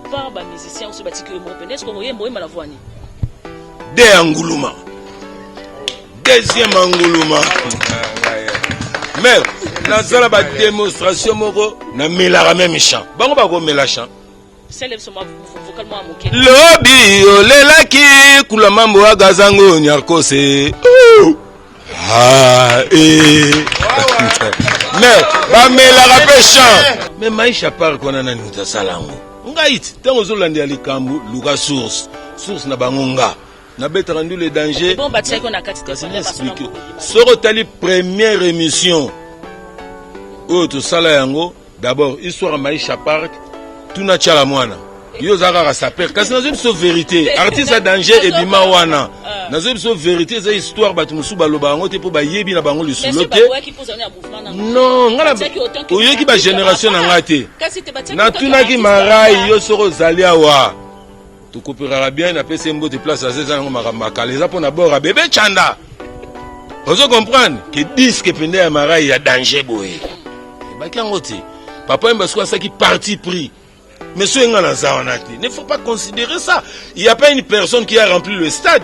part ba musicien aussi batiki le mopene est-ce qu'on voyait la voix ni de Angouluma deuxième Angouluma mais na sala ba démonstration moko na melara même chant bango ba ko mela chant célèbre sur moi vocalement moké lobi olelaki kula mambo agazango nyarkose mais ba melara pe chant mais maisha par kona na nuta salango ngaiti tango zolandi alikambu luka source na bangonga na betara ndu le danger bon batia ko na kati explique soro tali première émission to sala yango d'abord histoire maisha park tuna chala mwana yo zaka sa père kasi nazo biso vérité artiste à danger et bima wana nazo biso vérité za histoire batu musu baloba yango te po ba yebi na bango le souloté non ngala oyoki ba génération na ngate na tuna ki marai yo soro zalia wa to coopérera bien na pese mbote place à ces ans makamba les za pona bora bébé chanda ozo comprendre que disque pende ya marai ya danger boye ba kiango te papa mbasko ça qui parti pris. Monsieur Nganazawanati, il ne faut pas considérer ça. Il n'y a pas une personne qui a rempli le stade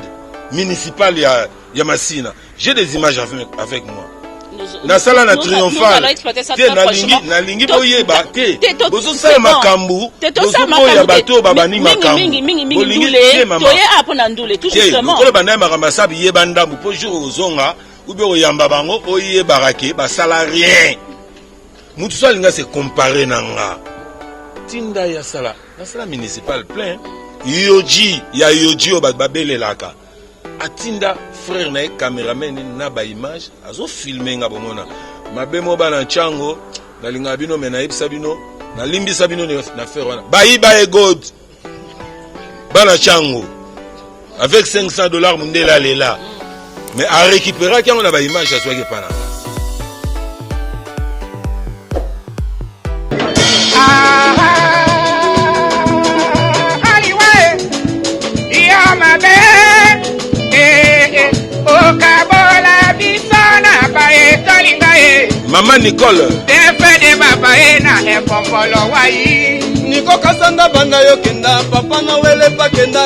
municipal Yamassina. J'ai des images avec moi. Na sala na triomphal. Na lingi boye ba te. Bozo sala makambu. Bozo boya bato babani makambu. Bolingi toye apona ndule tout justement. Ko bana makamba sabi yebanda bu po jour ozonga ou be oyamba bango oye barake ba sala rien. Mutu sala nga se comparer nanga. Tinda ya sala municipal plein yoji ya yoji babele laka atinda frère na cameraman na ba image azo filmer nga bomona mabemo bana chango na linga bino mena ipsa bino na limbisa bino na faire wana bayiba e god bana chango avec $500 mundela lela mais a récupérer quand on a ba image aswa ke pana Maman Nicole Defede baba ena efopolo wai Niko kasanda banda yo kenda papa na wele pa kenda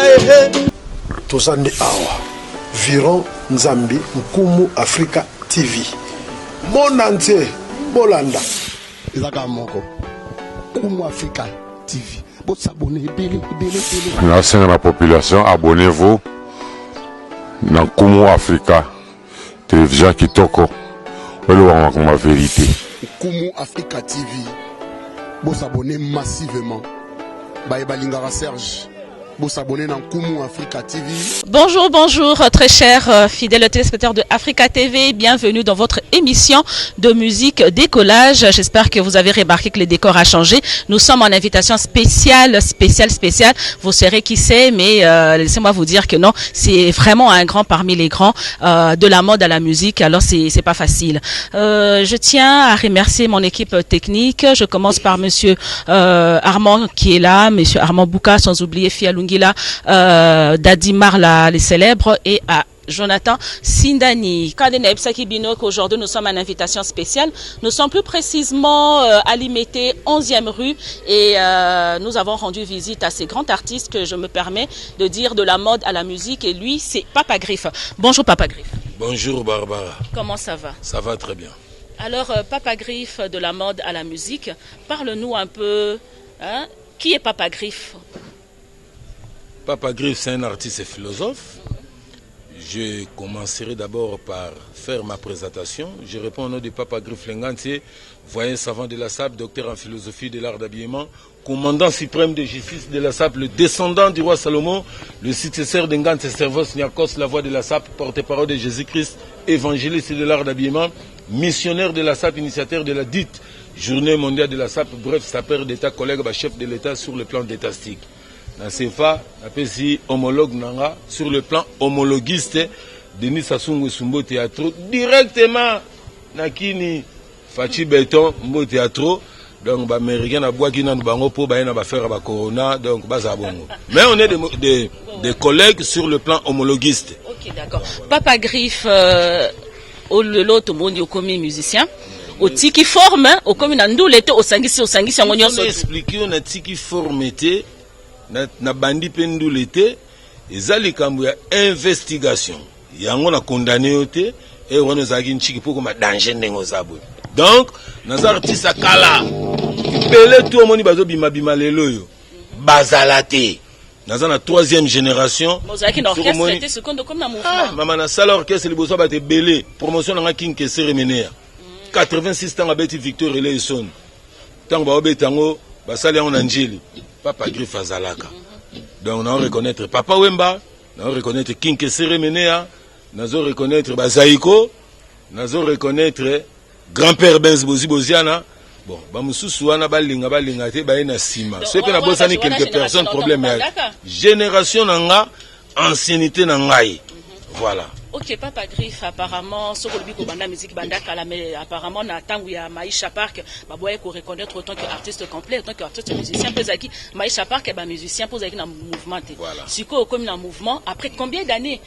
Tozande awa Viron Nzambi Nkumu Africa TV Monante Bolanda Ezaka moko Nkumu Africa TV Bon s'abonner bele. Merci à la population, abonnez-vous dans Nkumu Africa Télévision Kitoko. Ma vérité. Nkumu Africa TV. Vous s'abonnez massivement. Baïbalingara Serge. Vous s'abonnez dans Nkumu Africa TV. Bonjour, très chers fidèles téléspectateurs de Africa TV. Bienvenue dans votre émission de musique décollage. J'espère que vous avez remarqué que le décor a changé. Nous sommes en invitation spéciale. Vous saurez qui c'est, mais laissez-moi vous dire que non, c'est vraiment un grand parmi les grands de la mode à la musique. Alors c'est pas facile. Je tiens à remercier mon équipe technique. Je commence par monsieur Armand qui est là, monsieur Armand Bouka, sans oublier Fia Lungila, Dadi Marla, les célèbres, et à Jonathan Sindani. Aujourd'hui, nous sommes à une invitation spéciale. Nous sommes plus précisément à Limité, 11e rue, et nous avons rendu visite à ces grands artistes que je me permets de dire de la mode à la musique, et lui, c'est Papa Griffe. Bonjour Papa Griffe. Bonjour Barbara. Comment ça va? Ça va très bien. Alors, Papa Griffe, de la mode à la musique, parle-nous un peu, hein, qui est Papa Griffe? Papa Griffe, c'est un artiste et philosophe. Je commencerai d'abord par faire ma présentation. Je réponds au nom de Papa Griffe Lengantier, voyant savant de la SAP, docteur en philosophie de l'art d'habillement, commandant suprême de justice de la SAP, le descendant du roi Salomon, le successeur d'Engans et Servos Niakos, la voix de la SAP, porte-parole de Jésus-Christ, évangéliste de l'art d'habillement, missionnaire de la SAP, initiateur de la dite Journée mondiale de la SAP, bref, sapeur d'État, collègue, chef de l'État sur le plan d'étatistique. Dans ces cas, appelé homologue nanga sur le plan homologuiste, Denis Sassou Sumbo Théâtre, directement Nakini Fachi Béton Mbo Théâtre. Donc, les Américains ont bois qui n'ont pas pour faire la corona, donc bazabongo. Mais on est des collègues sur le plan homologuiste. Ok, d'accord. Papa Griffe, l'autre monde est comme musicien. Au tiki forme, au comme Nandou l'été, au sangisi, on a expliqué, on a tiki forme été. na bandi pendu l'été ezali kambu ya investigation yango na condamné yote et on nous a dit nchiki pour comme danger ndengo zabwe. Donc nos artistes kala belé tout moni bazo bima bima lelo yo bazalate naza na 3e génération mozaki na orchestre était seconde comme na mouvement maman na salle orchestre liboso ba te belé promotion na King Kessé Remenea 86 ans abeti Victor Eleison tant ba obetango basali yango na njeli Papa Griff azalaka. Donc on reconnaître Papa Wemba, on reconnaître King Kessé Remenea, on reconnaître Bazaïko, on reconnaître grand-père Benz Bozi Boziana. Bon, bamususu wana balinga te ba ina sima. C'est que na bosani quelques personnes problème génération nanga ancienneté nangai. Voilà. Ok, Papa Griff, apparemment, sur le bico banda musique banda kala, mais apparemment, na tangu ya Maïcha Park, baboye ko reconnaître autant qu'artiste complet, autant qu'artiste musicien, pose aki Maïcha Park, ba musicien, pose aki na mouvement. Voilà. Si quoi, comme na mouvement, après combien d'années?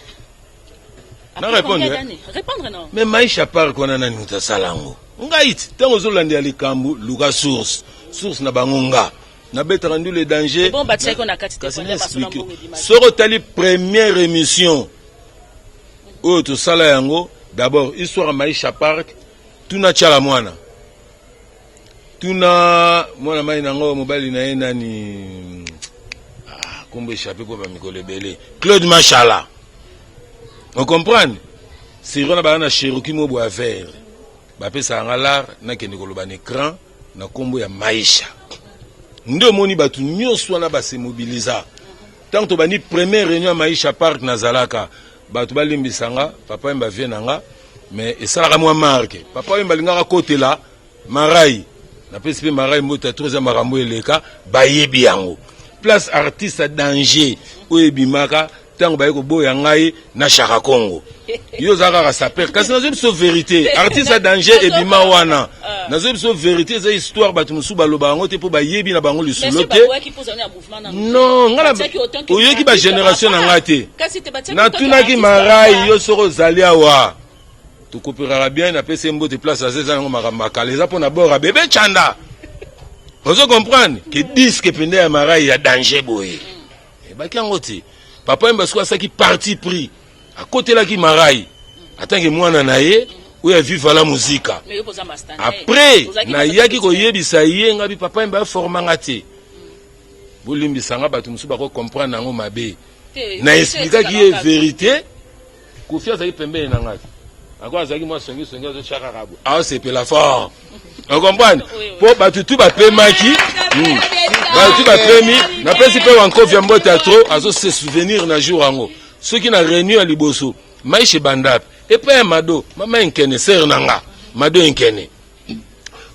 Après combien d'années? Répondre non. Mais Maïcha Park on a nani mutasalango. Ngaït, tango zolandi ali kambu, luka source na bangonga. Na bête rendu le danger. Bon, bah tu sais qu'on a quatre Soro tali première émission. Oh, tout ça là yango. D'abord, histoire Maïcha Park. Tuna chala mwana. Tuna mwana mai nango mobali na ena ni kombo échappé pour Mikole Belé. Claude Machala. On comprend? Si on a ba na Cherokee mo bois vert. Ba pesa ngala na kende koloba na écran na kombo ya Maïcha. Ndio moni batu nyonso na ba se mobiliser. Tant to bani première réunion Maïcha Park na Zalaka. Batu balimbisanga papa mba vienanga mais esalaka mwa marque papa mba lingaka côté là marai na pesi marai mota 3e marambo eleka bayebi yango place artiste danger oyebimaka tango baye ko boya ngai na Chaka Congo yo zaka saper kasi nazo biso vérité artiste danger ebima wana nazo biso vérité za histoire batu musu baloba yango te po bayebi na bango lisulo te non ngala oyoki ba génération na ngate na tunaki marai yo soko zalia wa tu coopérera bien na pese mbote place à 16 ans makamaka les apona bora bébé chanda vous comprenez que disque pende ya marai ya danger boye e ba kangote papa mba soko saki parti pris à côté là qui marai attends que mwana na ye ou ya vive la musique après na yaki ko yebisa ye ngabi papa mba formanga te bolimbisanga batu musu bako comprendre nango mabe na expliquer qui est vérité confiance avec pembe na ngati encore azaki moi songi zo Chaka Rabu ah c'est pe la fort on comprend pour batu tu ba pemaki batu ba pemi na pesi pe wanko vya mbota trop azo se souvenir na jour ango ceux qui na réunion à liboso Maïche bandap et pas mado mama enkene ser nanga mado enkene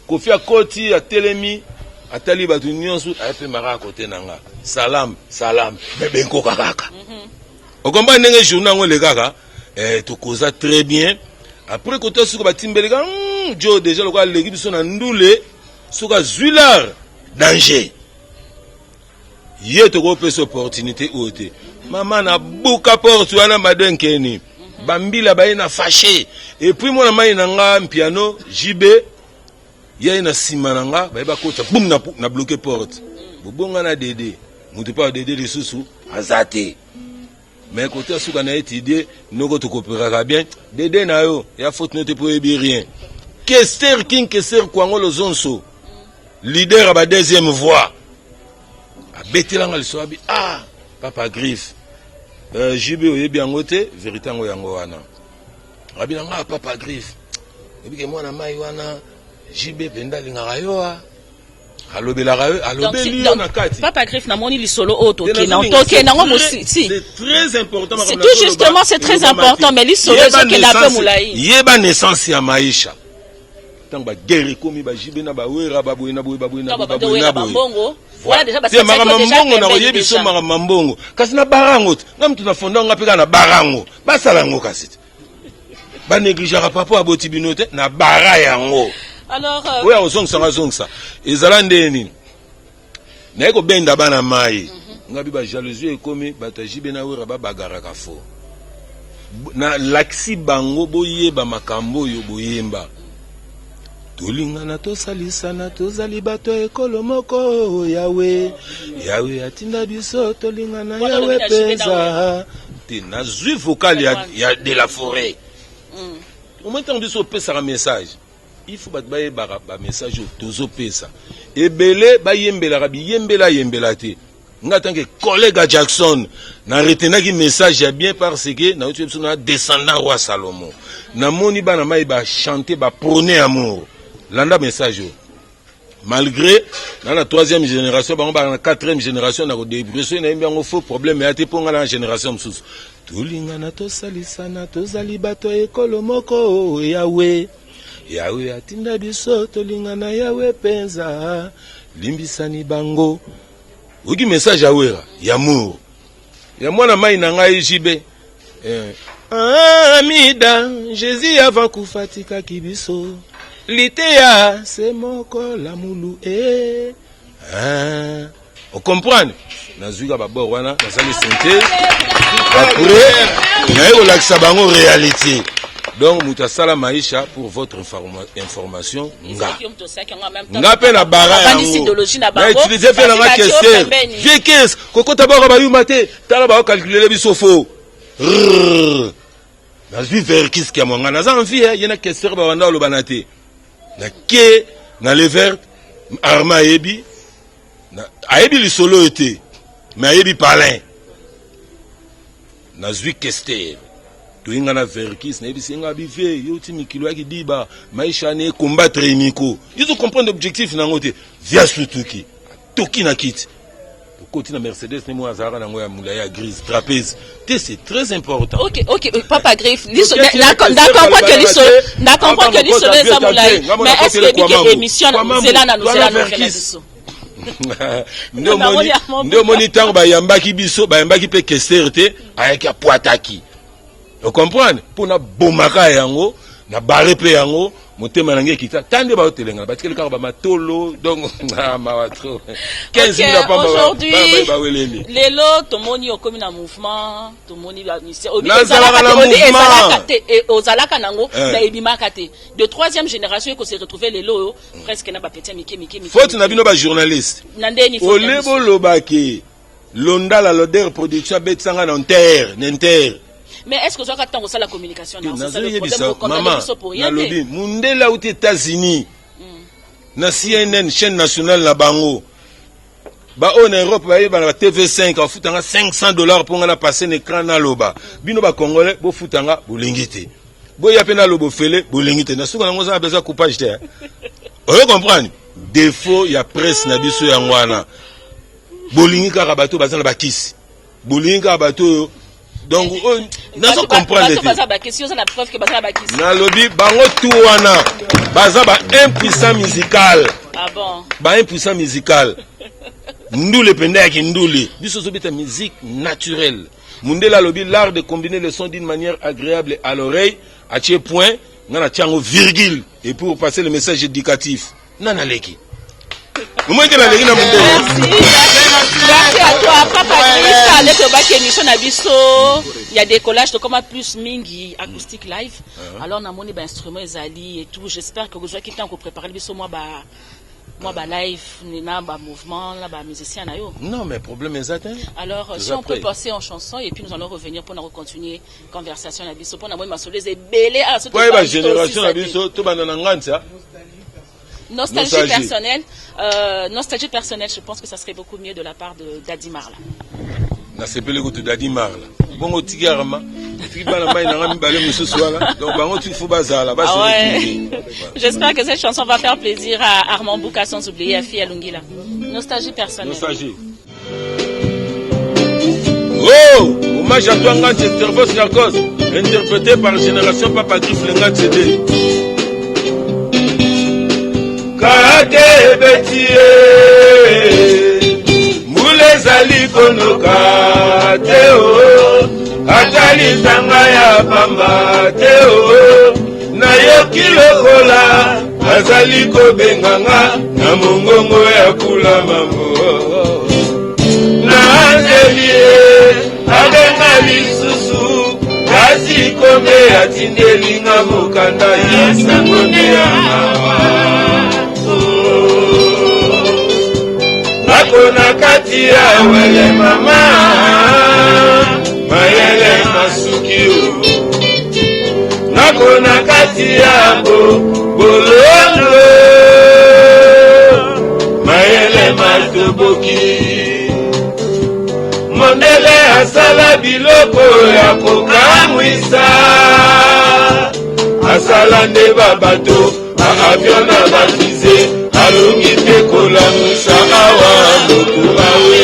kofia koti ya telemi atali batu nyonso ape mara côté nanga salam bebe nko kaka on comprend ndenge journée ngo le kaka to causa très bien après côté suko batimbeleka jo déjà le quoi l'équipe sont na ndule suka zuilar danger yeto ko pesa opportunité ote maman na buka porte wana mado enkene bambila baye na fâché et puis moi na mai nanga piano JB yé na simananga baye ba kota boum na bloquer porte bobonga na dédé mutu pa dédé les sous azate mais côté suka na étudier noko to coopérera bien dédé na yo ya faute note pour ebi rien Kester King Kester Kwango Lozonso leader ba deuxième voix a betelanga le soabi ah Papa Griff JB oyebi yango te vérité yango yango wana rabina nga Papa Griff ebi ke mwana mai wana JB penda lingaka yo alobelaka yo alobeli yo na kati Papa Griff na moni lisolo oto ke na toke na ngo si c'est très important c'est tout justement c'est très important mais lisolo ce que la pe mulai yeba naissance ya Maïcha tant ba guerre komi ba JB na ba wera ba boyena bongo voilà déjà parce que mamambongo na koyebi so mamambongo kasi na barango nga mtu na fonda nga peka na barango basalango kasi ba négligeara papa aboti binote na bara yango alors oya ozongsa ezala ndeni na eko benda bana mai ngabi ba jalousie ekomi bata JB na wera ba bagaraka fo na laksi bango boyeba makambo yo boyemba tolingana tosalisana tozali bato ekolo moko Yawe Yawe atinda biso tolingana Yawe pesa te nazwi vocal ya de la forêt au moins tant biso pesa un message il faut batbaye ba message tozo pesa ebele ba yembela bi yembela te nga tant que collègue Jackson na retenaki message ya bien parce que na utu na descendant roi Salomon na moni bana mai ba chanter ba prôner amour landa message malgré dans la 3e génération ba na 4e génération na ko débrouiller na yembi ngo faux problème ya te ponga na génération msusu tulingana tosalisana tozali bato ekolo moko Yawe Yawe atinda biso tolingana Yawe penza limbisani bango uki message awera yamour ya mwana mai na ngai jibe amida Jésus avant kufatika kibiso litea c'est moko la mulu on comprend nazuka babor wana nasali santé après na yolakisa bango réalité donc mutasala maisha pour votre information nga pe na bara yango na utiliser pe na question vie 15 kokota ba ba yumate tala ba calculer biso faux na vie vers qui ce qui a monga na envie yena question ba wanda lo banate na ke na le vert arma ebi na ayebi li solo été mais ayebi palin na zwi kester toinga na verkis na ebisi nga bivie yoti mikilo yaki diba maisha ne combattre imiko ils comprendre l'objectif na ngote via sutuki toki na kit côté na Mercedes ne mo azara na ngoya mula ya grise trapèze c'est très important. OK papa Griff d'accord que les soleils ça mula mais est-ce que émission c'est là na nous c'est là ndio moniteur ba yambaki biso ba yambaki pe kesterte ayaki apoataki. Vous comprenez? Pour na bomaka yango na barre pe yango motema nange kita tande ba hotelenga parce que le car ba matolo donc ma trop 15 000 pas aujourd'hui lelo tomoni okomi na mouvement tomoni ba mission ozalaka nango na ebimaka te de 3e génération ko se retrouver lelo presque na ba petit miki faute na bino ba journaliste nandeni faut olebo lobaki londala l'odeur production betsanga na terre. Mais est-ce que vous avez tant la communication dans ça le problème maman na lobby mundela aux États-Unis na CNN chaîne nationale la bango ba en Europe ba na TV5 en futanga $500 pour nga passer un écran na loba bino ba congolais bo futanga bolingité bo ya pena lobo fele bolingité na suka ngo za besoin coupage te vous comprenez défaut ya presse na biso ya ngwana bolingika ka bato bazana bakisi bolingika bato donc nazo comprendre na lobby bango tuwana baza ba impuissant musical ba impuissant musical ndule penda ya kindule biso zobeta musique naturelle mundela lobby l'art de combiner le son d'une manière agréable à l'oreille à tel point ngana tiango virgule et pour passer le message éducatif nana leki Merci à toi, Papa Griff. Il y a des collages de comment plus mingi acoustique live. Alors on a mon instrument Zali et tout. J'espère que vous avez quelqu'un qui prépare le moi live, mouvement, musicien. Non, mais problème est atteint. Alors si on peut passer en chanson et puis nous allons revenir pour nous continuer conversation à biso pour nous masoler et belé à ce génération à biso tout banana nostalgie personnelle, je pense que ça serait beaucoup mieux de la part de Daddy Marla. Na sepele ko Daddy Marla. Bongo tigarama, tikibana mai na ngami balé mususu wala. Donc bango tu faut bazala, J'espère que cette chanson va faire plaisir à Armand Bouka sans oublier à Fia Lungila. Nostalgie personnelle. Nostalgie. Oh, hommage à toi Ngant Stervos Narcos, interprété par Génération Papa Griff Lengat CD. Kake betie mulezali konoka teo atali tanga ya pamba teo na yoki lokola azali kobenganga na mongongo ya kula mambo na andelie abenga lisusu kasi kome atindelinga mokanda ya sangonde ya mawa nakona kati ya wele mama mayele masuki nakona kati ya bolondo mayele matoboki mondele asala biloko ya kokamwisa asala nde babato baavion na batize alongi te kolamwisa awa motu